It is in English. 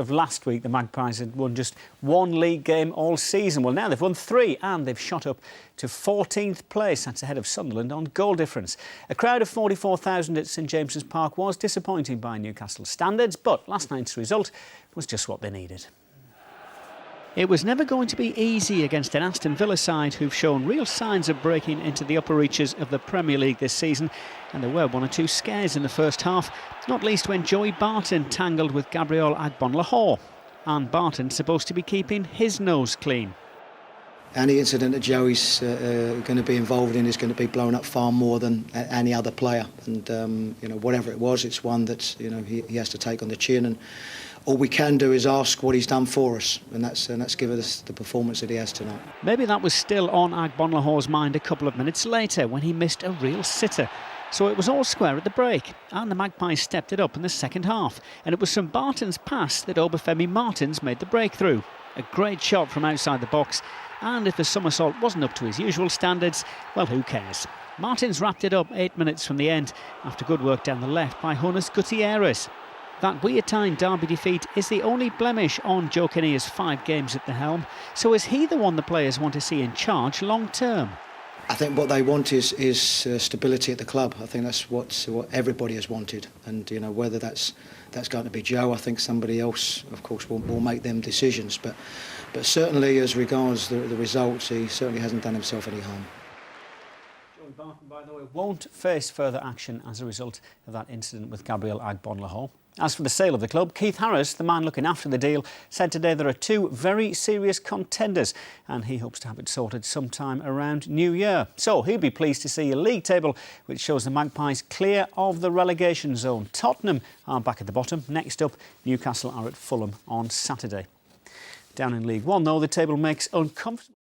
of last week, the Magpies had won just one league game all season. Well, now they've won 3 and they've shot up to 14th place. That's ahead of Sunderland on goal difference. A crowd of 44,000 at St James's Park was disappointing by Newcastle standards, but last night's result was just what they needed. It was never going to be easy against an Aston Villa side who've shown real signs of breaking into the upper reaches of the Premier League this season, and there were 1 or 2 scares in the first half, not least when Joey Barton tangled with Gabriel Agbonlahor. And Barton's supposed to be keeping his nose clean. Any incident that Joey's going to be involved in is going to be blown up far more than any other player, and whatever it was, it's one that he has to take on the chin, and all we can do is ask what he's done for us, and that's given us the performance that he has tonight. Maybe that was still on Agbonlahor's mind a couple of minutes later when he missed a real sitter. So it was all square at the break, and the Magpies stepped it up in the second half, and it was from Barton's pass that Obafemi Martins made the breakthrough. A great shot from outside the box, and if the somersault wasn't up to his usual standards, well, who cares? Martins wrapped it up 8 minutes from the end after good work down the left by Jonas Gutierrez. That weird time Derby defeat is the only blemish on Joe Kinnear's 5 games at the helm. So is he the one the players want to see in charge long term? I think what they want is stability at the club. I think that's what everybody has wanted, and whether that's going to be Joe, I think somebody else, of course, will make them decisions. But certainly, as regards the results, he certainly hasn't done himself any harm. Joey Barton, by the way, won't face further action as a result of that incident with Gabriel Agbonlahor. As for the sale of the club, Keith Harris, the man looking after the deal, said today there are 2 very serious contenders and he hopes to have it sorted sometime around New Year. So he'll be pleased to see a league table which shows the Magpies clear of the relegation zone. Tottenham are back at the bottom. Next up, Newcastle are at Fulham on Saturday. Down in League One, though, the table makes uncomfortable...